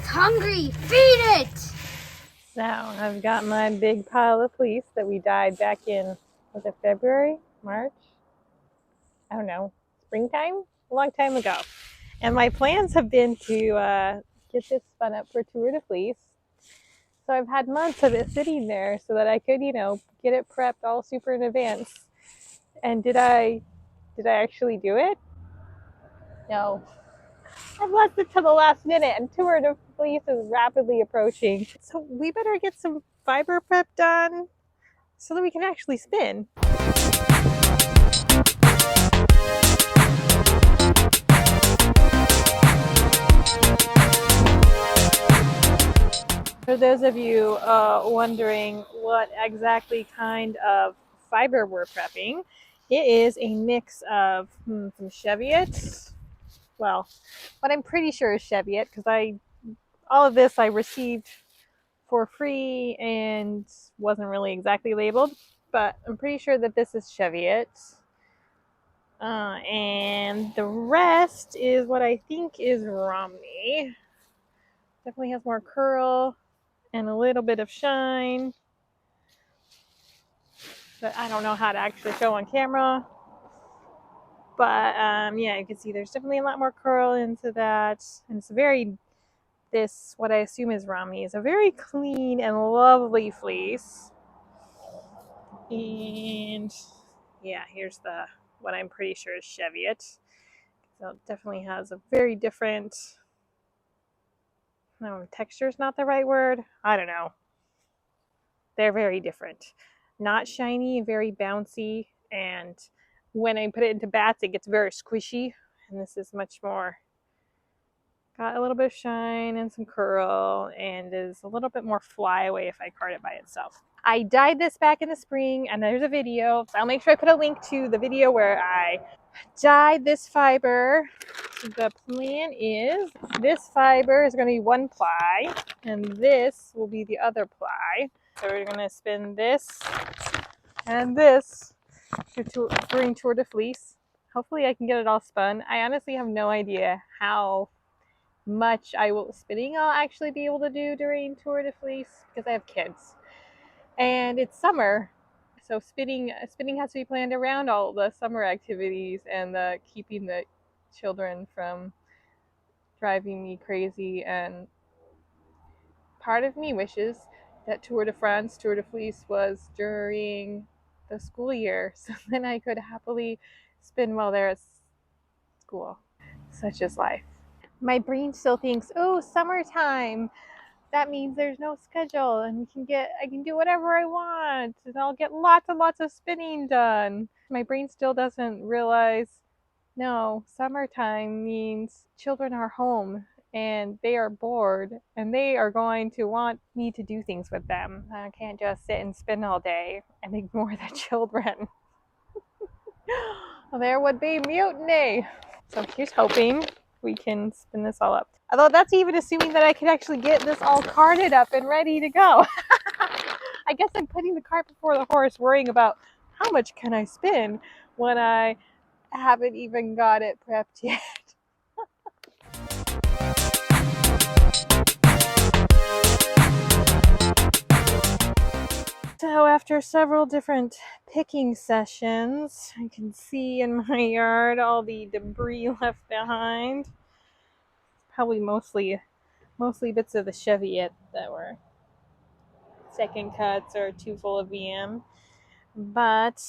It's hungry. Feed it. So I've got my big pile of fleece that we dyed back in, was it February, March? I don't know, springtime? A long time ago. And my plans have been to get this spun up for Tour de Fleece. So I've had months of it sitting there so that I could, get it prepped all super in advance. And did I actually do it? No. I've left it to the last minute, and Tour de Fleece is rapidly approaching. So we better get some fiber prep done so that we can actually spin. For those of you wondering what exactly kind of fiber we're prepping, it is a mix of some Cheviot. Well, what I'm pretty sure is Cheviot, because all of this I received for free and wasn't really exactly labeled, but I'm pretty sure that this is Cheviot. And the rest is what I think is Romney. Definitely has more curl and a little bit of shine, but I don't know how to actually show on camera. But yeah, you can see there's definitely a lot more curl into that, and it's what I assume is Romney is a very clean and lovely fleece. And yeah, here's what I'm pretty sure is Cheviot. So it definitely has a very different, texture's not the right word. I don't know. They're very different. Not shiny, very bouncy, and when I put it into bats, it gets very squishy. And this is much more, got a little bit of shine and some curl, and is a little bit more flyaway if I card it by itself. I dyed this back in the spring, and there's a video, so I'll make sure I put a link to the video where I dyed this fiber. The plan is this fiber is going to be one ply, and this will be the other ply. So we're going to spin this and this during Tour de Fleece. Hopefully I can get it all spun. I honestly have no idea how much spinning I'll actually be able to do during Tour de Fleece, because I have kids and it's summer, so spinning has to be planned around all the summer activities and keeping the children from driving me crazy. And part of me wishes that Tour de Fleece was during the school year, so then I could happily spin while they're at school. Such is life. My brain still thinks, oh, summertime, that means there's no schedule and I can do whatever I want and I'll get lots and lots of spinning done. My brain still doesn't realize, no, summertime means children are home and they are bored and they are going to want me to do things with them. I can't just sit and spin all day and ignore the children. There would be mutiny. So here's hoping we can spin this all up. Although that's even assuming that I can actually get this all carded up and ready to go. I guess I'm putting the cart before the horse, worrying about how much can I spin when I haven't even got it prepped yet. So after several different picking sessions, I can see in my yard all the debris left behind. Probably mostly bits of the Cheviot that were second cuts or too full of VM. But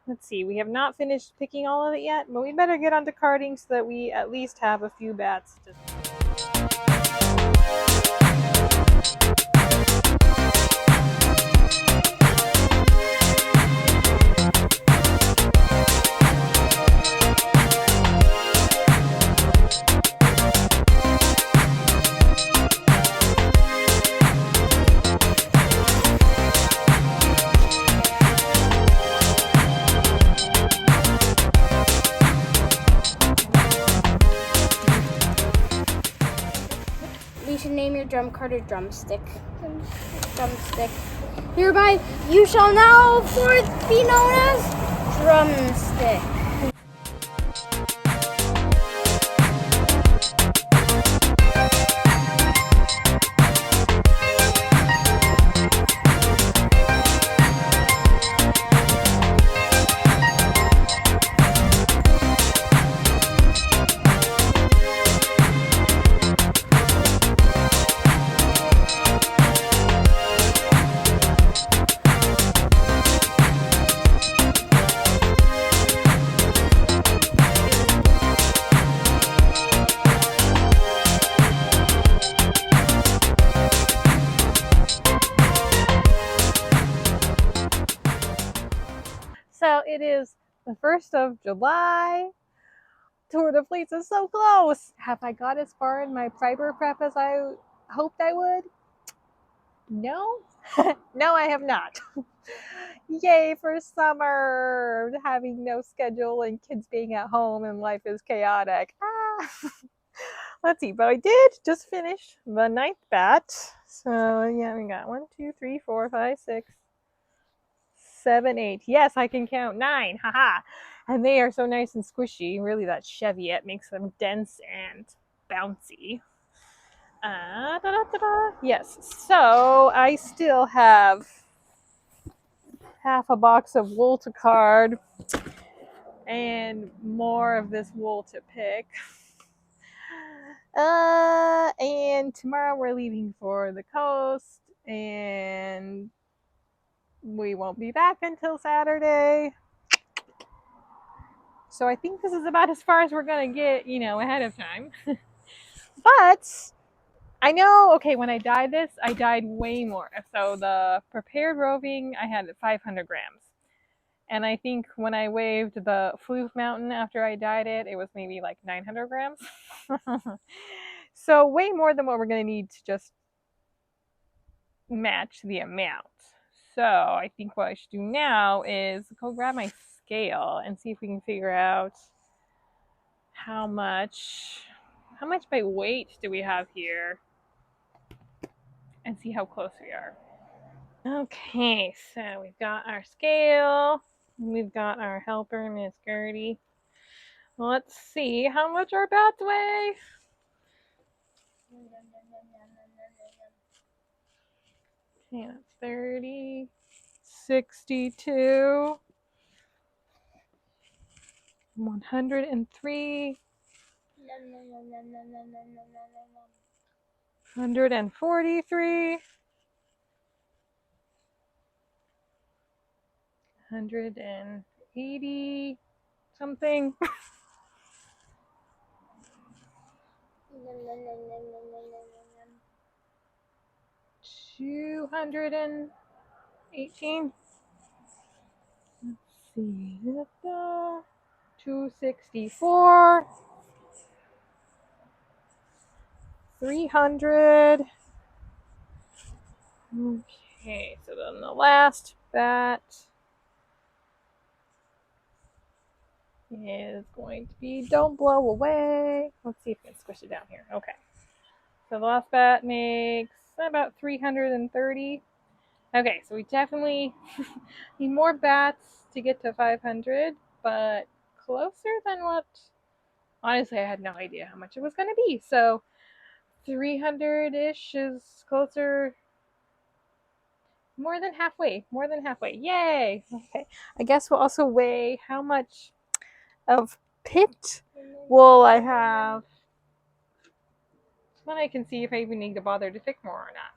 let's see, we have not finished picking all of it yet, but we better get onto carding so that we at least have a few bats to... You should name your drum card a drumstick. Drumstick. Hereby, you shall now forth be known as Drumstick. So it is the 1st of July. Tour de Fleece is so close. Have I got as far in my fiber prep as I hoped I would? No. No, I have not. Yay for summer, having no schedule and kids being at home and life is chaotic. Let's see, but I did just finish the 9th bat. So yeah, we got 1, 2, 3, 4, 5, 6, 7, 8. Yes, I can count 9. Haha. And they are so nice and squishy. Really, that Cheviot makes them dense and bouncy. Yes, so I still have half a box of wool to card and more of this wool to pick. And tomorrow we're leaving for the coast, and we won't be back until Saturday. So I think this is about as far as we're gonna get, ahead of time. But I know, okay, when I dyed this, I dyed way more. So the prepared roving, I had 500 grams. And I think when I waved the floof mountain after I dyed it, it was maybe like 900 grams. So way more than what we're going to need to just match the amount. So I think what I should do now is go grab my scale and see if we can figure out how much by weight do we have here, and see how close we are. Okay, so we've got our scale. We've got our helper, Miss Gertie. Let's see how much our bats weigh. Okay, that's 30, 62, 103, 143, 180 something. 218. Let's see. 264. 300. Okay, so then the last bat is going to be Don't Blow Away. Let's see if we can squish it down here. Okay. So the last bat makes about 330. Okay, so we definitely need more bats to get to 500, but closer than what... Honestly, I had no idea how much it was going to be. So 300-ish is closer... More than halfway. Yay! Okay. I guess we'll also weigh how much of picked wool I have. Then I can see if I even need to bother to pick more or not.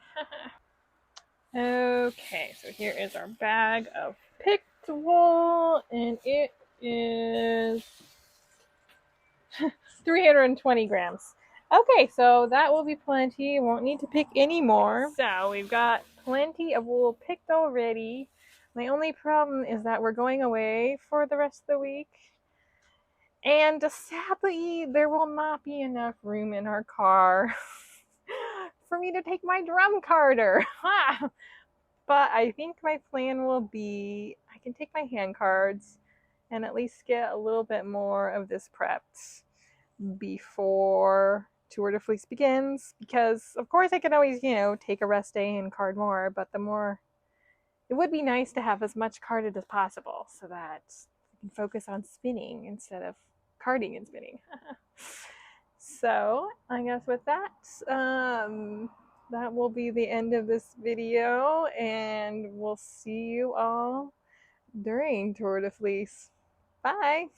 Okay, so here is our bag of picked wool, and it is 320 grams. Okay, so that will be plenty. Won't need to pick any more. So we've got plenty of wool picked already. My only problem is that we're going away for the rest of the week. And sadly, there will not be enough room in our car for me to take my drum carder. But I think my plan will be I can take my hand cards and at least get a little bit more of this prepped before Tour de Fleece begins, because of course I can always, take a rest day and card more, but it would be nice to have as much carded as possible so that I can focus on spinning instead of carding and spinning. So I guess with that, that will be the end of this video, and we'll see you all during Tour de Fleece. Bye!